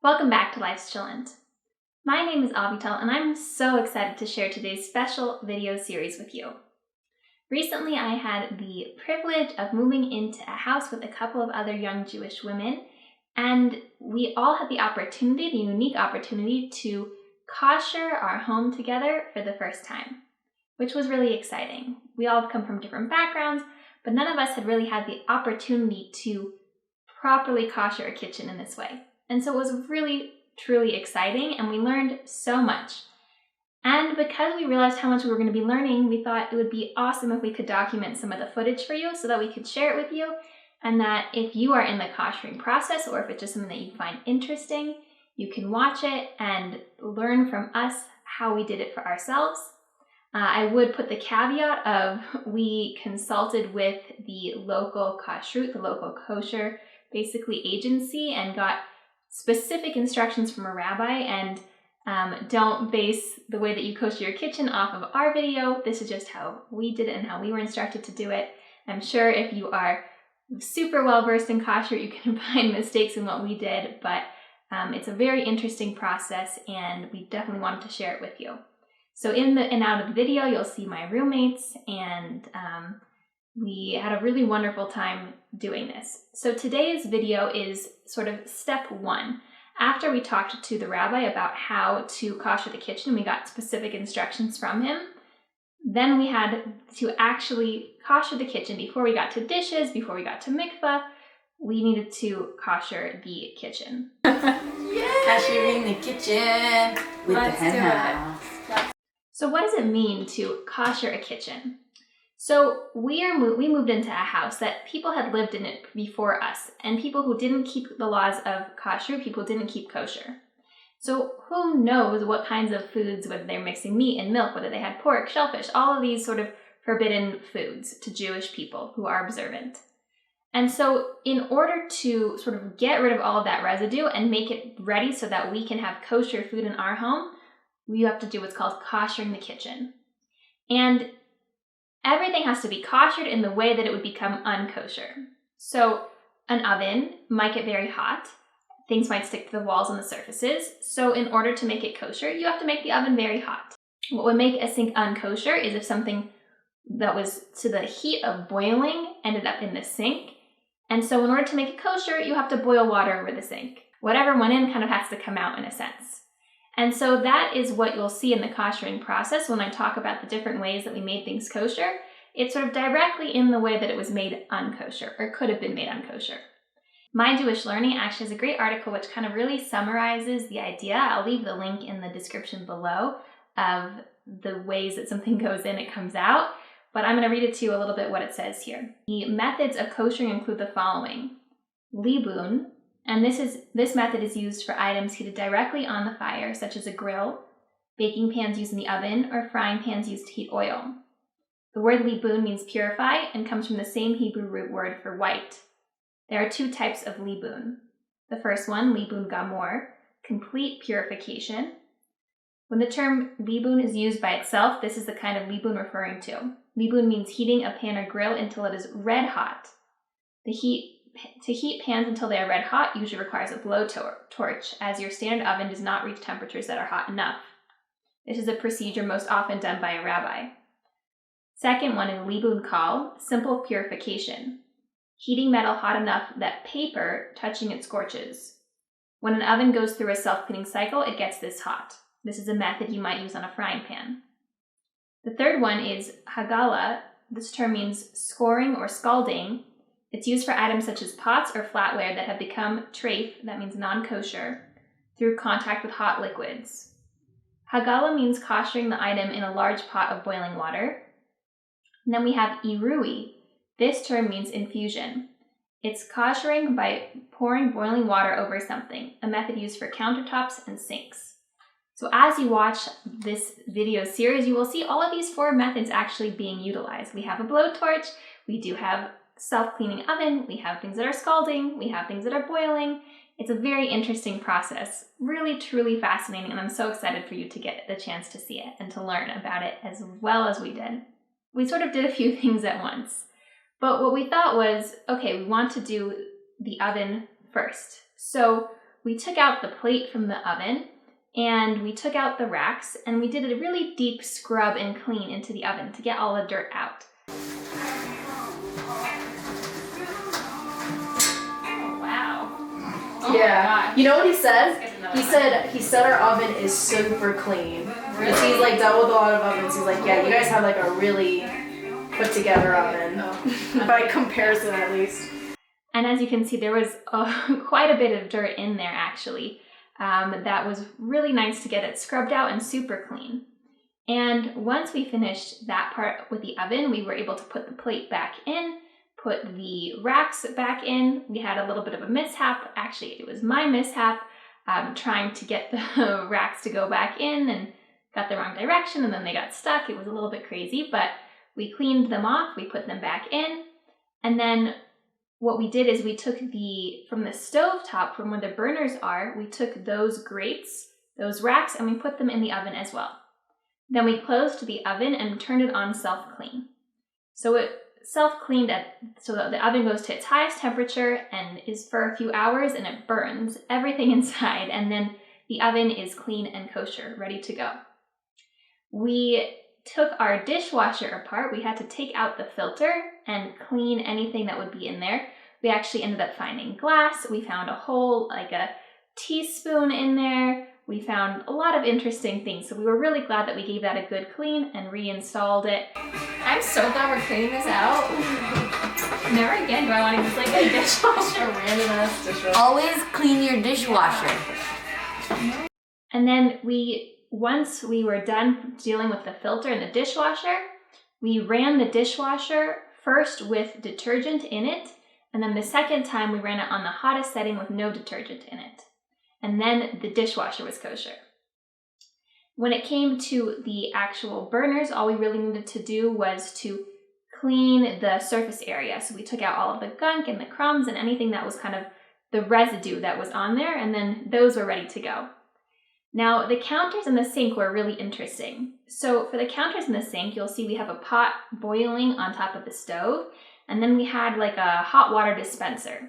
Welcome back to Life's Chillent. My name is Avital and I'm so excited to share today's special video series with you. Recently I had the privilege of moving into a house with a couple of other young Jewish women, and we all had the unique opportunity to kosher our home together for the first time, which was really exciting. We all come from different backgrounds, but none of us had really had the opportunity to properly kosher a kitchen in this way. And so it was really, truly exciting, and we learned so much. And because we realized how much we were going to be learning, we thought it would be awesome if we could document some of the footage for you so that we could share it with you, and that if you are in the koshering process, or if it's just something that you find interesting, you can watch it and learn from us how we did it for ourselves. I would put the caveat of we consulted with the local kashrut, the local kosher, basically agency, and got specific instructions from a rabbi, and don't base the way that you kosher your kitchen off of our video. This is just how we did it and how we were instructed to do it. I'm sure if you are super well versed in kosher, you can find mistakes in what we did, but it's a very interesting process, and we definitely wanted to share it with you. So in and out of the video, you'll see my roommates, and we had a really wonderful time doing this. So today's video is sort of step one. After we talked to the rabbi about how to kosher the kitchen, we got specific instructions from him. Then we had to actually kosher the kitchen. Before we got to dishes, before we got to mikvah, we needed to kosher the kitchen. Kashering the kitchen with the hen house. So what does it mean to kosher a kitchen? So we moved into a house that people had lived in it before us, and people who didn't keep the laws of kasher, people didn't keep kosher. So who knows what kinds of foods, whether they're mixing meat and milk, whether they had pork, shellfish, all of these sort of forbidden foods to Jewish people who are observant. And so in order to sort of get rid of all of that residue and make it ready so that we can have kosher food in our home, we have to do what's called koshering the kitchen. And everything has to be koshered in the way that it would become unkosher. So an oven might get very hot. Things might stick to the walls and the surfaces. So in order to make it kosher, you have to make the oven very hot. What would make a sink unkosher is if something that was to the heat of boiling ended up in the sink. And so in order to make it kosher, you have to boil water over the sink. Whatever went in kind of has to come out in a sense. And so that is what you'll see in the koshering process when I talk about the different ways that we made things kosher. It's sort of directly in the way that it was made unkosher, or could have been made unkosher. My Jewish Learning actually has a great article which kind of really summarizes the idea. I'll leave the link in the description below of the ways that something goes in, it comes out, but I'm going to read it to you a little bit what it says here. The methods of koshering include the following. Libun, and this method is used for items heated directly on the fire, such as a grill, baking pans used in the oven, or frying pans used to heat oil. The word libun means purify and comes from the same Hebrew root word for white. There are two types of libun. The first one, libun gamor, complete purification. When the term libun is used by itself, this is the kind of libun referring to. Libun means heating a pan or grill until it is red hot. To heat pans until they are red hot usually requires a blowtorch, as your standard oven does not reach temperatures that are hot enough. This is a procedure most often done by a rabbi. Second one is libun kal, simple purification. Heating metal hot enough that paper touching it scorches. When an oven goes through a self-cleaning cycle, it gets this hot. This is a method you might use on a frying pan. The third one is hagala. This term means scoring or scalding. It's used for items such as pots or flatware that have become treif, that means non-kosher, through contact with hot liquids. Hagala means koshering the item in a large pot of boiling water. And then we have irui. This term means infusion. It's koshering by pouring boiling water over something, a method used for countertops and sinks. So as you watch this video series, you will see all of these four methods actually being utilized. We have a blowtorch, we do have self-cleaning oven, we have things that are scalding, we have things that are boiling. It's a very interesting process, really truly fascinating, and I'm so excited for you to get the chance to see it and to learn about it as well as we did. We sort of did a few things at once, but what we thought was, okay, we want to do the oven first. So we took out the plate from the oven and we took out the racks and we did a really deep scrub and clean into the oven to get all the dirt out. Oh, wow. Oh Yeah. You know what he said? He He said our oven is super clean. Really? He's like dealt with a lot of ovens. He's like, yeah, you guys have like a really put together oven. By comparison, at least. And as you can see, there was quite a bit of dirt in there actually. That was really nice to get it scrubbed out and super clean. And once we finished that part with the oven, we were able to put the plate back in, put the racks back in. We had a little bit of a mishap. Actually, it was my mishap trying to get the racks to go back in and got the wrong direction and then they got stuck. It was a little bit crazy, but we cleaned them off, we put them back in, and then what we did is we took from the stove top, from where the burners are, we took those grates, those racks, and we put them in the oven as well. Then we closed the oven and turned it on self-clean. So it self-cleaned so that the oven goes to its highest temperature and is for a few hours and it burns everything inside, and then the oven is clean and kosher, ready to go. We took our dishwasher apart. We had to take out the filter and clean anything that would be in there. We actually ended up finding glass. We found a hole, like a teaspoon in there. We found a lot of interesting things. So we were really glad that we gave that a good clean and reinstalled it. I'm so glad we're cleaning this out. Never again do I want to use like a dishwasher. A random ass dishwasher. Always clean your dishwasher. And then once we were done dealing with the filter and the dishwasher, we ran the dishwasher first with detergent in it, and then the second time we ran it on the hottest setting with no detergent in it. And then the dishwasher was kosher. When it came to the actual burners, all we really needed to do was to clean the surface area. So we took out all of the gunk and the crumbs and anything that was kind of the residue that was on there, and then those were ready to go. Now, the counters in the sink were really interesting. So for the counters in the sink, you'll see we have a pot boiling on top of the stove, and then we had like a hot water dispenser.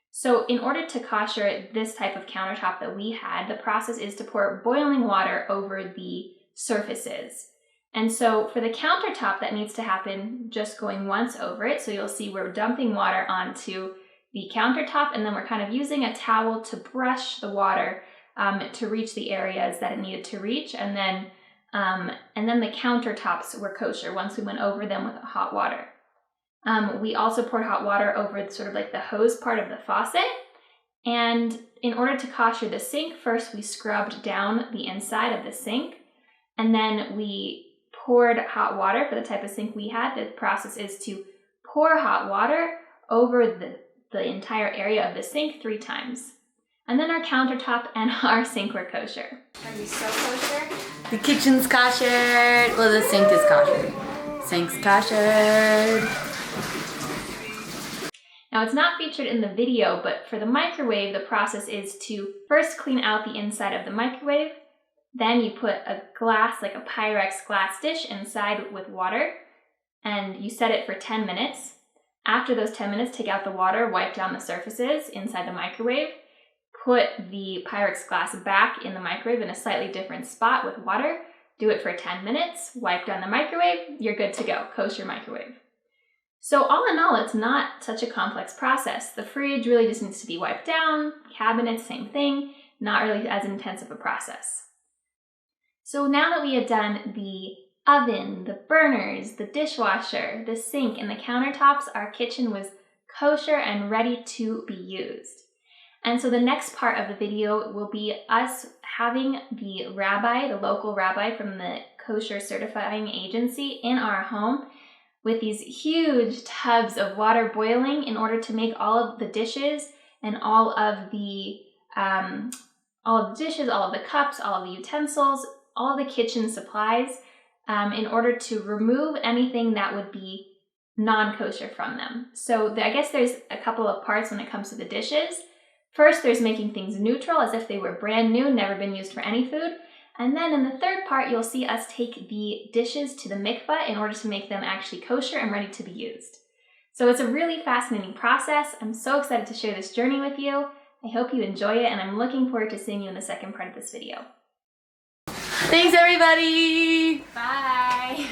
So in order to kosher this type of countertop that we had, the process is to pour boiling water over the surfaces. And so for the countertop, that needs to happen just going once over it. So you'll see we're dumping water onto the countertop, and then we're kind of using a towel to brush the water to reach the areas that it needed to reach, and then the countertops were kosher once we went over them with hot water. We also poured hot water over sort of like the hose part of the faucet, and in order to kosher the sink, first we scrubbed down the inside of the sink, and then we poured hot water for the type of sink we had. The process is to pour hot water over the entire area of the sink 3 times. And then our countertop and our sink were kosher. Are we so kosher? The kitchen's kosher. Well, the sink is kosher. Sink's kosher. Now, it's not featured in the video, but for the microwave, the process is to first clean out the inside of the microwave. Then you put a glass, like a Pyrex glass dish inside with water, and you set it for 10 minutes. After those 10 minutes, take out the water, wipe down the surfaces inside the microwave. Put the Pyrex glass back in the microwave in a slightly different spot with water. Do it for 10 minutes, wipe down the microwave, you're good to go, kosher microwave. So all in all, it's not such a complex process. The fridge really just needs to be wiped down, cabinets, same thing, not really as intensive a process. So now that we had done the oven, the burners, the dishwasher, the sink, and the countertops, our kitchen was kosher and ready to be used. And so the next part of the video will be us having the rabbi, the local rabbi from the kosher certifying agency in our home with these huge tubs of water boiling in order to make all of the dishes and all of the dishes, all of the cups, all of the utensils, all of the kitchen supplies in order to remove anything that would be non-kosher from them. So I guess there's a couple of parts when it comes to the dishes. First, there's making things neutral as if they were brand new, never been used for any food. And then in the third part, you'll see us take the dishes to the mikvah in order to make them actually kosher and ready to be used. So it's a really fascinating process. I'm so excited to share this journey with you, I hope you enjoy it, and I'm looking forward to seeing you in the second part of this video. Thanks, everybody. Bye.